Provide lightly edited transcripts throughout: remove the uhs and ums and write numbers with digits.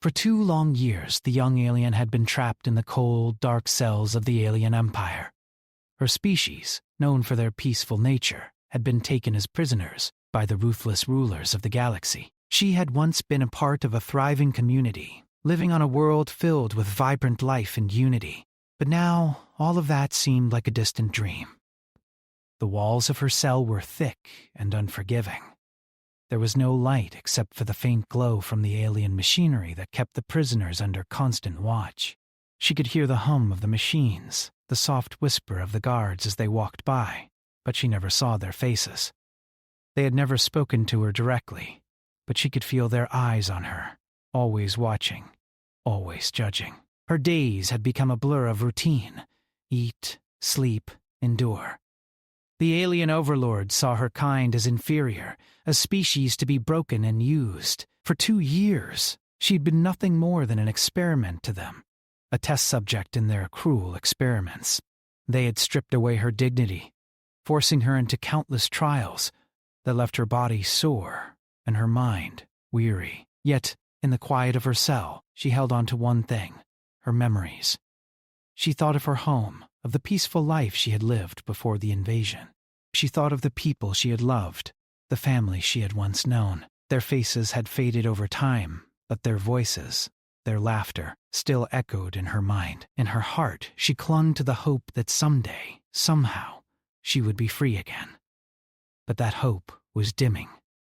For 2 long years, the young alien had been trapped in the cold, dark cells of the alien empire. Her species, known for their peaceful nature, had been taken as prisoners by the ruthless rulers of the galaxy. She had once been a part of a thriving community, living on a world filled with vibrant life and unity. But now, all of that seemed like a distant dream. The walls of her cell were thick and unforgiving. There was no light except for the faint glow from the alien machinery that kept the prisoners under constant watch. She could hear the hum of the machines, the soft whisper of the guards as they walked by, but she never saw their faces. They had never spoken to her directly, but she could feel their eyes on her, always watching, always judging. Her days had become a blur of routine: eat, sleep, endure. The alien overlord saw her kind as inferior, a species to be broken and used. For 2 years, she'd been nothing more than an experiment to them, a test subject in their cruel experiments. They had stripped away her dignity, forcing her into countless trials that left her body sore and her mind weary. Yet, in the quiet of her cell, she held on to one thing: her memories. She thought of her home, of the peaceful life she had lived before the invasion. She thought of the people she had loved, the family she had once known. Their faces had faded over time, but their voices, their laughter, still echoed in her mind. In her heart, she clung to the hope that someday, somehow, she would be free again. But that hope was dimming,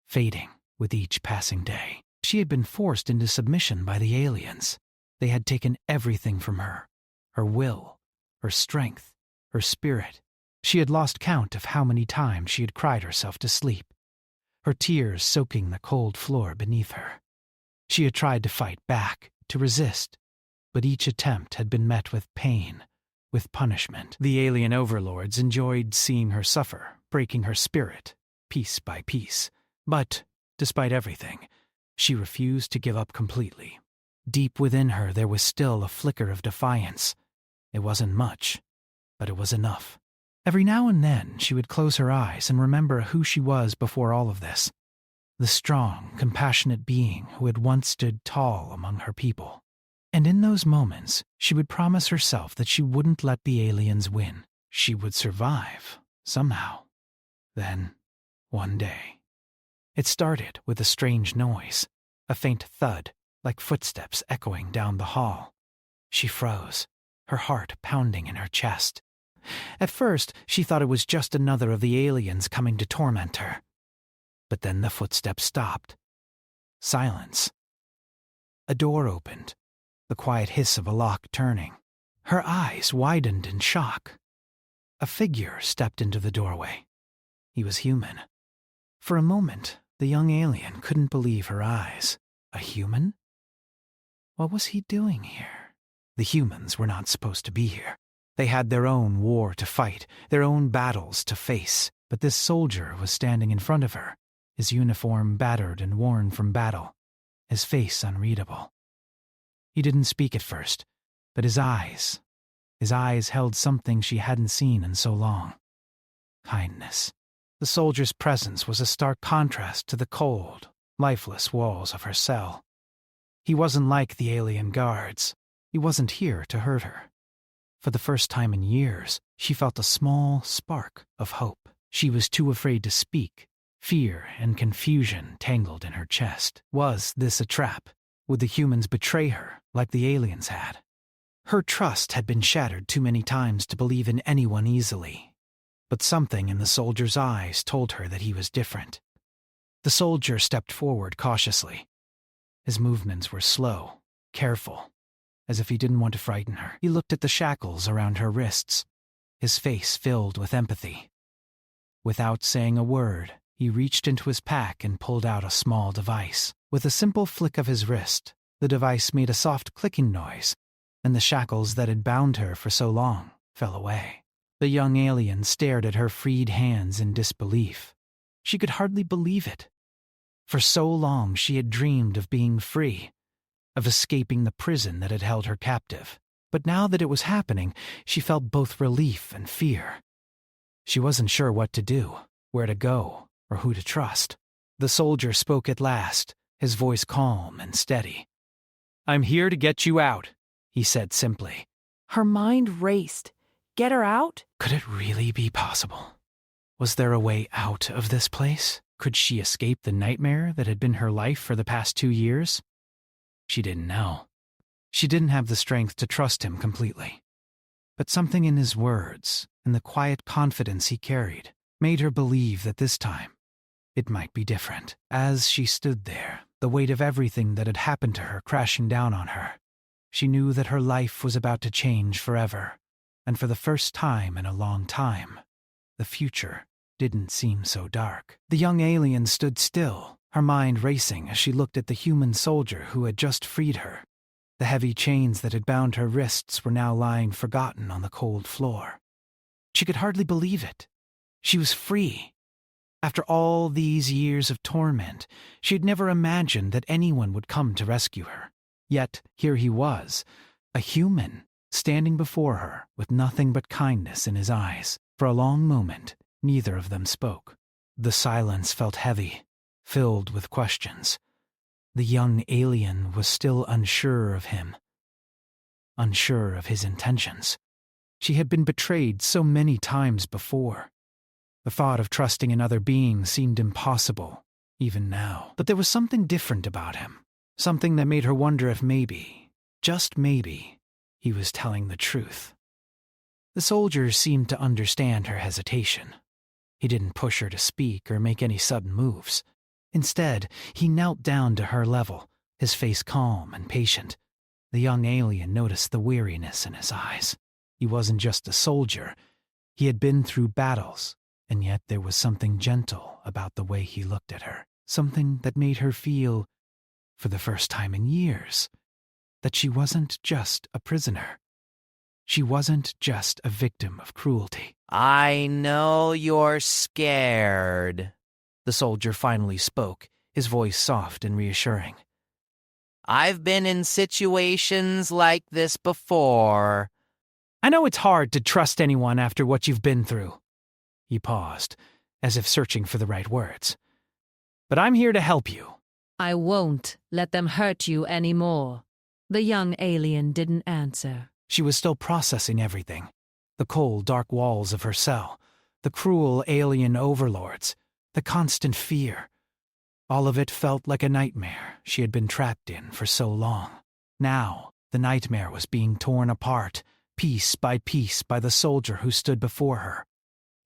fading with each passing day. She had been forced into submission by the aliens. They had taken everything from her: her will, her strength, her spirit. She had lost count of how many times she had cried herself to sleep, her tears soaking the cold floor beneath her. She had tried to fight back, to resist, but each attempt had been met with pain, with punishment. The alien overlords enjoyed seeing her suffer, breaking her spirit, piece by piece. But, despite everything, she refused to give up completely. Deep within her there was still a flicker of defiance. It wasn't much, but it was enough. Every now and then she would close her eyes and remember who she was before all of this: the strong, compassionate being who had once stood tall among her people. And in those moments, she would promise herself that she wouldn't let the aliens win. She would survive, somehow. Then, one day, it started with a strange noise, a faint thud, like footsteps echoing down the hall. She froze, her heart pounding in her chest. At first, she thought it was just another of the aliens coming to torment her. But then the footsteps stopped. Silence. A door opened, the quiet hiss of a lock turning. Her eyes widened in shock. A figure stepped into the doorway. He was human. For a moment, the young alien couldn't believe her eyes. A human? What was he doing here? The humans were not supposed to be here. They had their own war to fight, their own battles to face. But this soldier was standing in front of her, his uniform battered and worn from battle, his face unreadable. He didn't speak at first, but his eyes held something she hadn't seen in so long: kindness. The soldier's presence was a stark contrast to the cold, lifeless walls of her cell. He wasn't like the alien guards. He wasn't here to hurt her. For the first time in years, she felt a small spark of hope. She was too afraid to speak. Fear and confusion tangled in her chest. Was this a trap? Would the humans betray her, like the aliens had? Her trust had been shattered too many times to believe in anyone easily. But something in the soldier's eyes told her that he was different. The soldier stepped forward cautiously. His movements were slow, careful, as if he didn't want to frighten her. He looked at the shackles around her wrists, his face filled with empathy. Without saying a word, he reached into his pack and pulled out a small device. With a simple flick of his wrist, the device made a soft clicking noise, and the shackles that had bound her for so long fell away. The young alien stared at her freed hands in disbelief. She could hardly believe it. For so long she had dreamed of being free, of escaping the prison that had held her captive. But now that it was happening, she felt both relief and fear. She wasn't sure what to do, where to go, or who to trust. The soldier spoke at last, his voice calm and steady. I'm here to get you out, he said simply. Her mind raced. Get her out? Could it really be possible? Was there a way out of this place? Could she escape the nightmare that had been her life for the past 2 years? She didn't know. She didn't have the strength to trust him completely. But something in his words, and the quiet confidence he carried, made her believe that this time it might be different. As she stood there, the weight of everything that had happened to her crashing down on her, she knew that her life was about to change forever, and for the first time in a long time, the future didn't seem so dark. The young alien stood still, her mind racing as she looked at the human soldier who had just freed her. The heavy chains that had bound her wrists were now lying forgotten on the cold floor. She could hardly believe it. She was free. After all these years of torment, she had never imagined that anyone would come to rescue her. Yet here he was, a human, standing before her with nothing but kindness in his eyes. For a long moment, neither of them spoke. The silence felt heavy, filled with questions. The young alien was still unsure of him, unsure of his intentions. She had been betrayed so many times before. The thought of trusting another being seemed impossible, even now. But there was something different about him, something that made her wonder if maybe, just maybe, he was telling the truth. The soldier seemed to understand her hesitation. He didn't push her to speak or make any sudden moves. Instead, he knelt down to her level, his face calm and patient. The young alien noticed the weariness in his eyes. He wasn't just a soldier. He had been through battles, and yet there was something gentle about the way he looked at her, something that made her feel, for the first time in years, that she wasn't just a prisoner. She wasn't just a victim of cruelty. I know you're scared. The soldier finally spoke, his voice soft and reassuring. I've been in situations like this before. I know it's hard to trust anyone after what you've been through. He paused, as if searching for the right words. But I'm here to help you. I won't let them hurt you anymore. The young alien didn't answer. She was still processing everything. The cold, dark walls of her cell, the cruel alien overlords, the constant fear. All of it felt like a nightmare she had been trapped in for so long. Now, the nightmare was being torn apart, piece by the soldier who stood before her.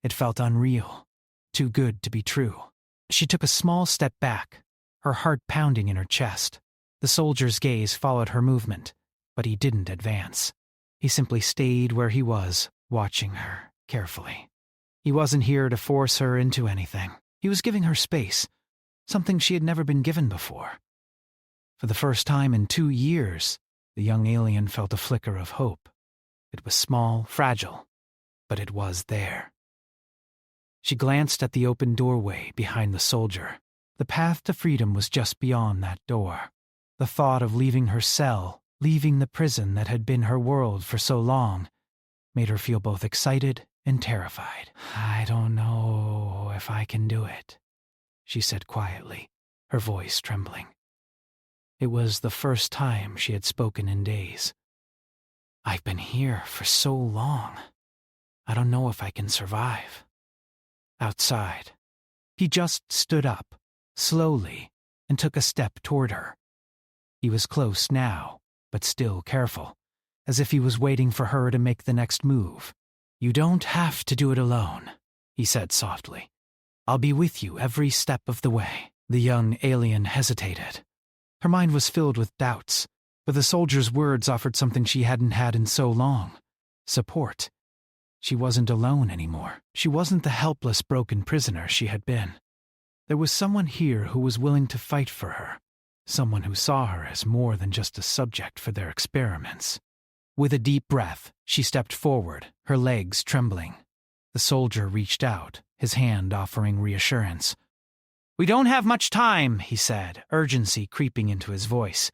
It felt unreal, too good to be true. She took a small step back, her heart pounding in her chest. The soldier's gaze followed her movement, but he didn't advance. He simply stayed where he was, watching her carefully. He wasn't here to force her into anything. He was giving her space, something she had never been given before. For the first time in 2 years, the young alien felt a flicker of hope. It was small, fragile, but it was there. She glanced at the open doorway behind the soldier. The path to freedom was just beyond that door. The thought of leaving her cell, leaving the prison that had been her world for so long, made her feel both excited and terrified. I don't know if I can do it, she said quietly, her voice trembling. It was the first time she had spoken in days. I've been here for so long. I don't know if I can survive. Outside, he just stood up, slowly, and took a step toward her. He was close now, but still careful, as if he was waiting for her to make the next move. You don't have to do it alone, he said softly. I'll be with you every step of the way. The young alien hesitated. Her mind was filled with doubts, but the soldier's words offered something she hadn't had in so long: support. She wasn't alone anymore. She wasn't the helpless, broken prisoner she had been. There was someone here who was willing to fight for her, someone who saw her as more than just a subject for their experiments. With a deep breath, she stepped forward, her legs trembling. The soldier reached out, his hand offering reassurance. We don't have much time, he said, urgency creeping into his voice.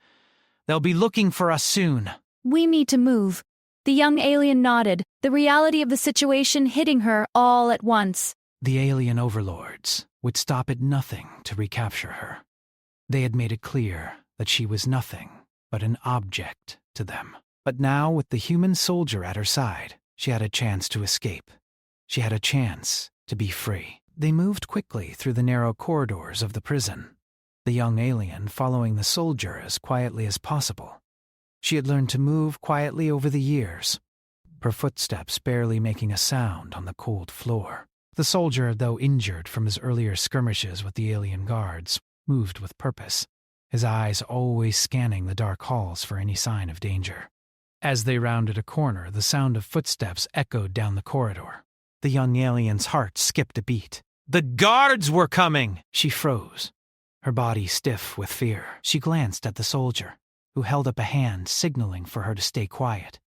They'll be looking for us soon. We need to move. The young alien nodded, the reality of the situation hitting her all at once. The alien overlords would stop at nothing to recapture her. They had made it clear that she was nothing but an object to them. But now, with the human soldier at her side, she had a chance to escape. She had a chance to be free. They moved quickly through the narrow corridors of the prison, the young alien following the soldier as quietly as possible. She had learned to move quietly over the years, her footsteps barely making a sound on the cold floor. The soldier, though injured from his earlier skirmishes with the alien guards, moved with purpose, his eyes always scanning the dark halls for any sign of danger. As they rounded a corner, the sound of footsteps echoed down the corridor. The young alien's heart skipped a beat. The guards were coming! She froze, her body stiff with fear. She glanced at the soldier, who held up a hand signaling for her to stay quiet.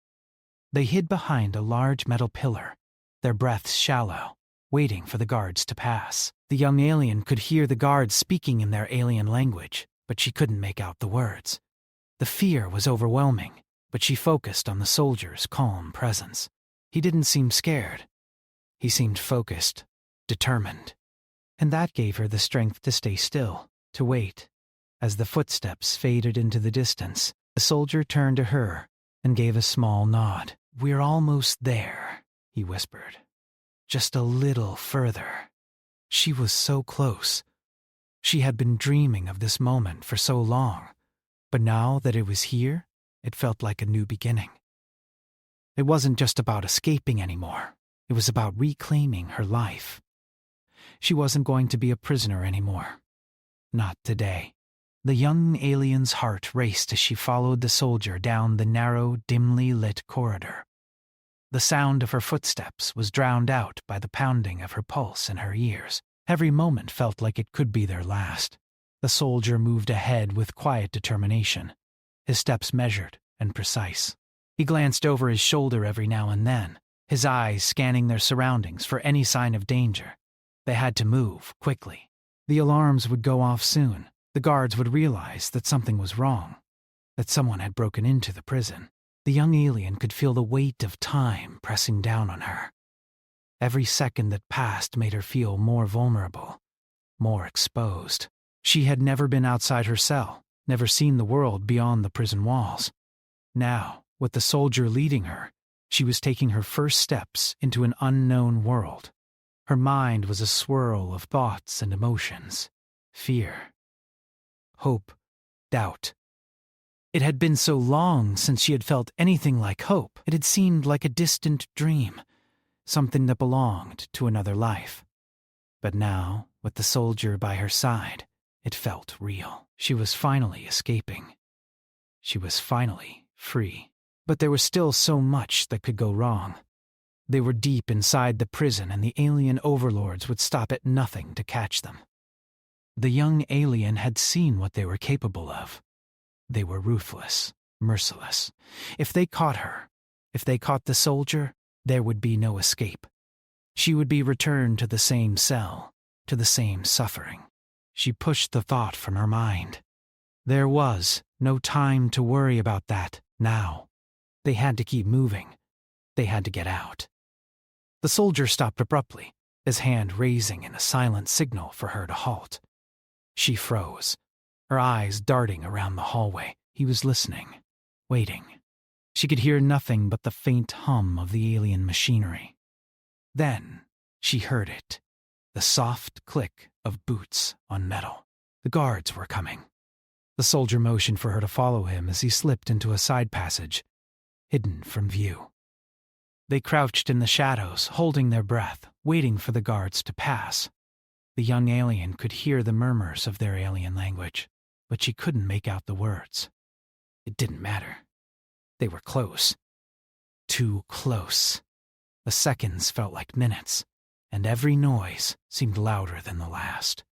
They hid behind a large metal pillar, their breaths shallow, waiting for the guards to pass. The young alien could hear the guards speaking in their alien language, but she couldn't make out the words. The fear was overwhelming, but she focused on the soldier's calm presence. He didn't seem scared. He seemed focused, determined. And that gave her the strength to stay still, to wait. As the footsteps faded into the distance, the soldier turned to her and gave a small nod. We're almost there, he whispered. Just a little further. She was so close. She had been dreaming of this moment for so long, but now that it was here, it felt like a new beginning. It wasn't just about escaping anymore. It was about reclaiming her life. She wasn't going to be a prisoner anymore. Not today. The young alien's heart raced as she followed the soldier down the narrow, dimly lit corridor. The sound of her footsteps was drowned out by the pounding of her pulse in her ears. Every moment felt like it could be their last. The soldier moved ahead with quiet determination, his steps measured and precise. He glanced over his shoulder every now and then, his eyes scanning their surroundings for any sign of danger. They had to move quickly. The alarms would go off soon. The guards would realize that something was wrong, that someone had broken into the prison. The young alien could feel the weight of time pressing down on her. Every second that passed made her feel more vulnerable, more exposed. She had never been outside her cell, never seen the world beyond the prison walls. Now, with the soldier leading her, she was taking her first steps into an unknown world. Her mind was a swirl of thoughts and emotions. Fear, hope, doubt. It had been so long since she had felt anything like hope. It had seemed like a distant dream, something that belonged to another life. But now, with the soldier by her side, it felt real. She was finally escaping. She was finally free. But there was still so much that could go wrong. They were deep inside the prison, and the alien overlords would stop at nothing to catch them. The young alien had seen what they were capable of. They were ruthless, merciless. If they caught her, if they caught the soldier, there would be no escape. She would be returned to the same cell, to the same suffering. She pushed the thought from her mind. There was no time to worry about that now. They had to keep moving. They had to get out. The soldier stopped abruptly, his hand raising in a silent signal for her to halt. She froze, her eyes darting around the hallway. He was listening, waiting. She could hear nothing but the faint hum of the alien machinery. Then she heard it, the soft click of boots on metal. The guards were coming. The soldier motioned for her to follow him as he slipped into a side passage, hidden from view. They crouched in the shadows, holding their breath, waiting for the guards to pass. The young alien could hear the murmurs of their alien language, but she couldn't make out the words. It didn't matter. They were close. Too close. The seconds felt like minutes, and every noise seemed louder than the last.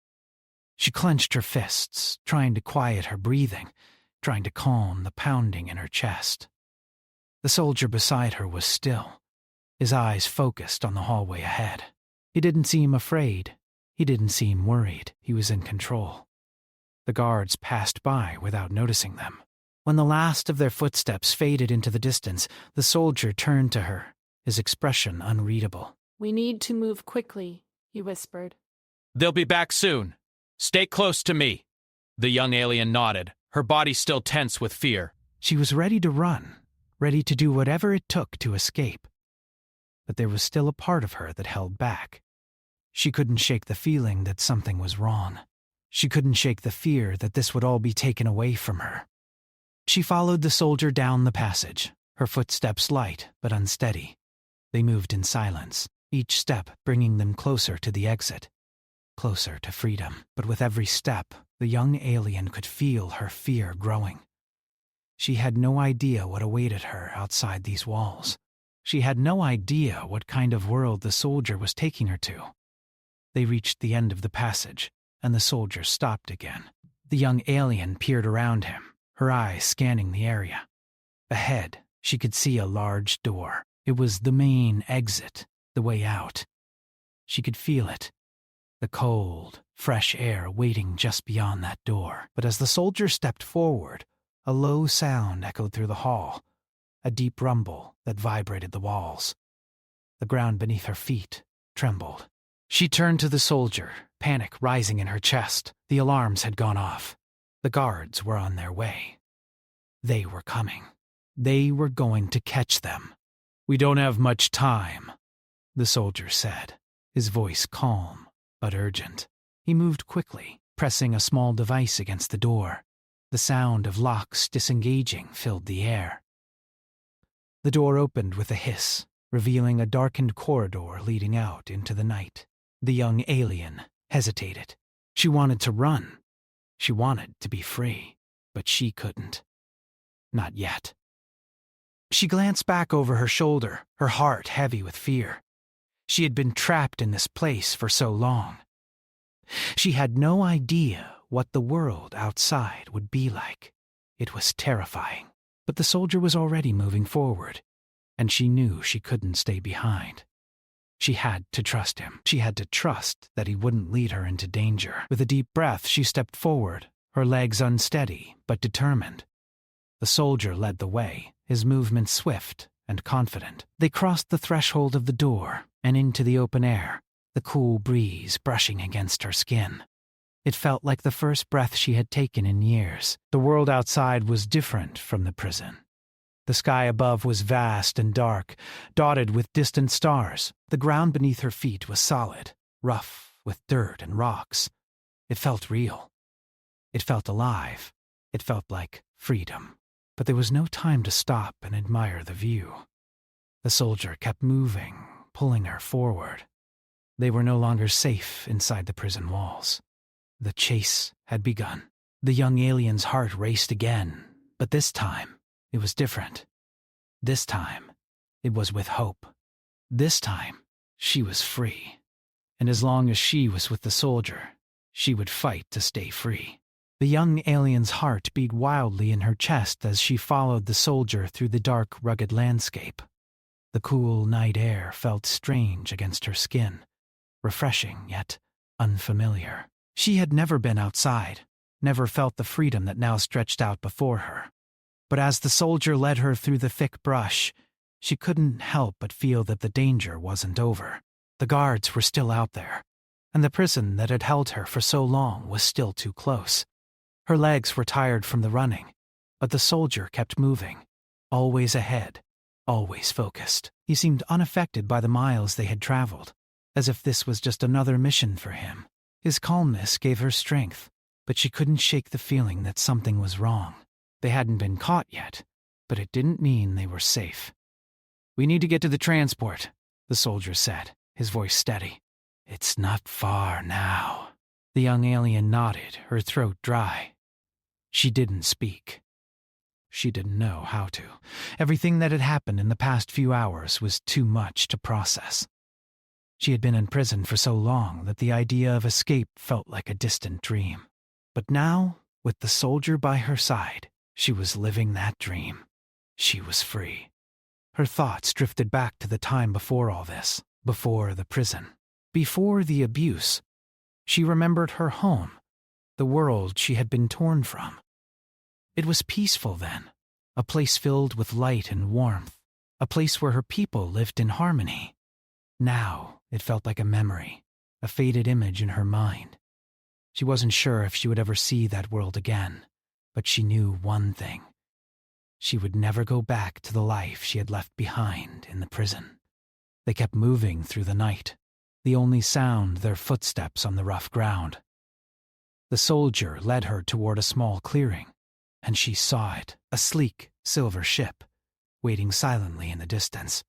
She clenched her fists, trying to quiet her breathing, trying to calm the pounding in her chest. The soldier beside her was still, his eyes focused on the hallway ahead. He didn't seem afraid. He didn't seem worried. He was in control. The guards passed by without noticing them. When the last of their footsteps faded into the distance, the soldier turned to her, his expression unreadable. "We need to move quickly," he whispered. "They'll be back soon. Stay close to me." The young alien nodded, her body still tense with fear. She was ready to run, ready to do whatever it took to escape. But there was still a part of her that held back. She couldn't shake the feeling that something was wrong. She couldn't shake the fear that this would all be taken away from her. She followed the soldier down the passage, her footsteps light but unsteady. They moved in silence, each step bringing them closer to the exit, closer to freedom. But with every step, the young alien could feel her fear growing. She had no idea what awaited her outside these walls. She had no idea what kind of world the soldier was taking her to. They reached the end of the passage, and the soldier stopped again. The young alien peered around him, her eyes scanning the area. Ahead, she could see a large door. It was the main exit, the way out. She could feel it, the cold, fresh air waiting just beyond that door. But as the soldier stepped forward, a low sound echoed through the hall, a deep rumble that vibrated the walls. The ground beneath her feet trembled. She turned to the soldier, panic rising in her chest. The alarms had gone off. The guards were on their way. They were coming. They were going to catch them. "We don't have much time," the soldier said, his voice calm but urgent. He moved quickly, pressing a small device against the door. The sound of locks disengaging filled the air. The door opened with a hiss, revealing a darkened corridor leading out into the night. The young alien hesitated. She wanted to run. She wanted to be free, but she couldn't. Not yet. She glanced back over her shoulder, her heart heavy with fear. She had been trapped in this place for so long. She had no idea what the world outside would be like. It was terrifying, but the soldier was already moving forward, and she knew she couldn't stay behind. She had to trust him. She had to trust that he wouldn't lead her into danger. With a deep breath, she stepped forward, her legs unsteady but determined. The soldier led the way, his movements swift and confident. They crossed the threshold of the door and into the open air, the cool breeze brushing against her skin. It felt like the first breath she had taken in years. The world outside was different from the prison. The sky above was vast and dark, dotted with distant stars. The ground beneath her feet was solid, rough with dirt and rocks. It felt real. It felt alive. It felt like freedom. But there was no time to stop and admire the view. The soldier kept moving, pulling her forward. They were no longer safe inside the prison walls. The chase had begun. The young alien's heart raced again, but this time it was different. This time it was with hope. This time she was free. And as long as she was with the soldier, she would fight to stay free. The young alien's heart beat wildly in her chest as she followed the soldier through the dark, rugged landscape. The cool night air felt strange against her skin, refreshing yet unfamiliar. She had never been outside, never felt the freedom that now stretched out before her. But as the soldier led her through the thick brush, she couldn't help but feel that the danger wasn't over. The guards were still out there, and the prison that had held her for so long was still too close. Her legs were tired from the running, but the soldier kept moving, always ahead, always focused. He seemed unaffected by the miles they had traveled, as if this was just another mission for him. His calmness gave her strength, but she couldn't shake the feeling that something was wrong. They hadn't been caught yet, but it didn't mean they were safe. "We need to get to the transport," the soldier said, his voice steady. "It's not far now." The young alien nodded, her throat dry. She didn't speak. She didn't know how to. Everything that had happened in the past few hours was too much to process. She had been in prison for so long that the idea of escape felt like a distant dream. But now, with the soldier by her side, she was living that dream. She was free. Her thoughts drifted back to the time before all this, before the prison, before the abuse. She remembered her home, the world she had been torn from. It was peaceful then, a place filled with light and warmth, a place where her people lived in harmony. Now it felt like a memory, a faded image in her mind. She wasn't sure if she would ever see that world again, but she knew one thing. she would never go back to the life she had left behind in the prison. They kept moving through the night, the only sound their footsteps on the rough ground. The soldier led her toward a small clearing, and she saw it, a sleek, silver ship, waiting silently in the distance.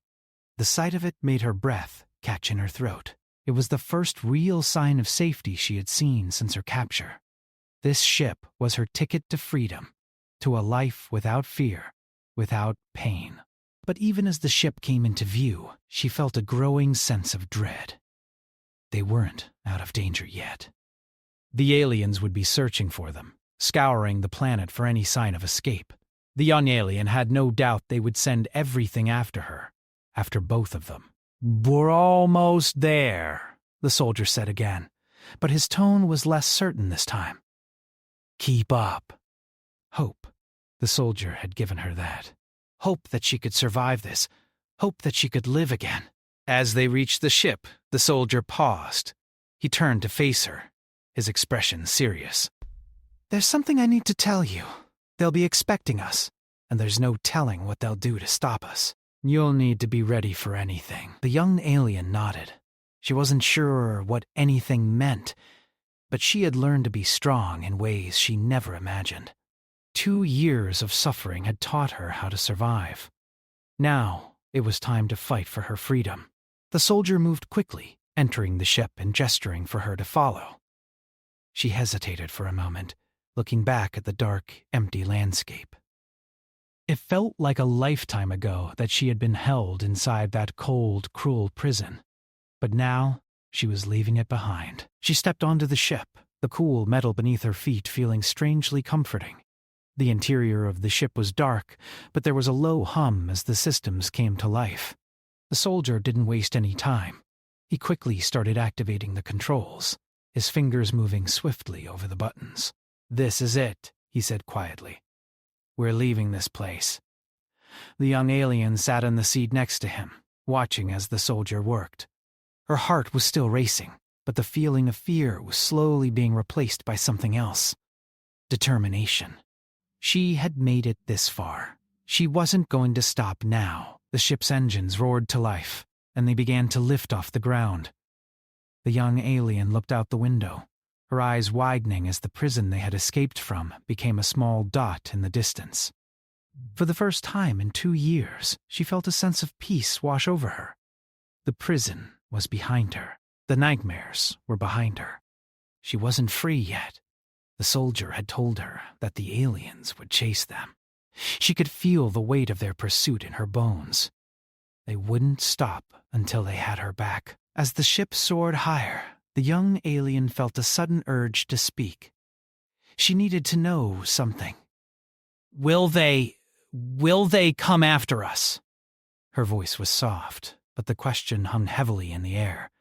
The sight of it made her breath catch in her throat. It was the first real sign of safety she had seen since her capture. This ship was her ticket to freedom, to a life without fear, without pain. But even as the ship came into view, she felt a growing sense of dread. They weren't out of danger yet. The aliens would be searching for them, scouring the planet for any sign of escape. The young alien had no doubt they would send everything after her, after both of them. "We're almost there," the soldier said again, but his tone was less certain this time. "Keep up." Hope. The soldier had given her that. Hope that she could survive this. Hope that she could live again. As they reached the ship, the soldier paused. He turned to face her, his expression serious. "There's something I need to tell you. They'll be expecting us, and there's no telling what they'll do to stop us. You'll need to be ready for anything." The young alien nodded. She wasn't sure what anything meant, but she had learned to be strong in ways she never imagined. 2 years of suffering had taught her how to survive. Now it was time to fight for her freedom. The soldier moved quickly, entering the ship and gesturing for her to follow. She hesitated for a moment, looking back at the dark, empty landscape. It felt like a lifetime ago that she had been held inside that cold, cruel prison. But now she was leaving it behind. She stepped onto the ship, the cool metal beneath her feet feeling strangely comforting. The interior of the ship was dark, but there was a low hum as the systems came to life. The soldier didn't waste any time. He quickly started activating the controls, his fingers moving swiftly over the buttons. "This is it," he said quietly. "We're leaving this place." The young alien sat in the seat next to him, watching as the soldier worked. Her heart was still racing, but the feeling of fear was slowly being replaced by something else. Determination. She had made it this far. She wasn't going to stop now. The ship's engines roared to life, and they began to lift off the ground. The young alien looked out the window, her eyes widening as the prison they had escaped from became a small dot in the distance. For the first time in 2 years, she felt a sense of peace wash over her. The prison was behind her. The nightmares were behind her. She wasn't free yet. The soldier had told her that the aliens would chase them. She could feel the weight of their pursuit in her bones. They wouldn't stop until they had her back. As the ship soared higher, the young alien felt a sudden urge to speak. She needed to know something. Will they come after us?" Her voice was soft, but the question hung heavily in the air.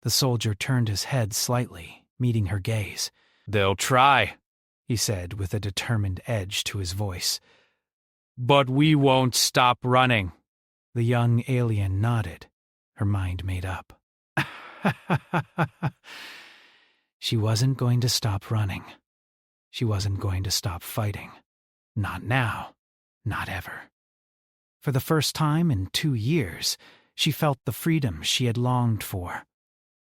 The soldier turned his head slightly, meeting her gaze. They'll try, he said with a determined edge to his voice. but we won't stop running. The young alien nodded, her mind made up. She wasn't going to stop running. She wasn't going to stop fighting. Not now. Not ever. For the first time in 2 years, she felt the freedom she had longed for.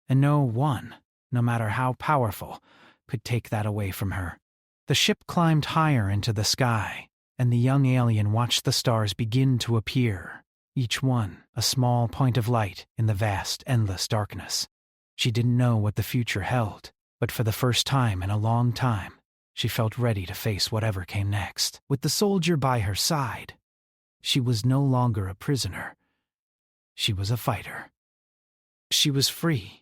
And no one, no matter how powerful, could take that away from her. The ship climbed higher into the sky, and the young alien watched the stars begin to appear, each one a small point of light in the vast, endless darkness. She didn't know what the future held, but for the first time in a long time, she felt ready to face whatever came next. With the soldier by her side, she was no longer a prisoner. She was a fighter. She was free,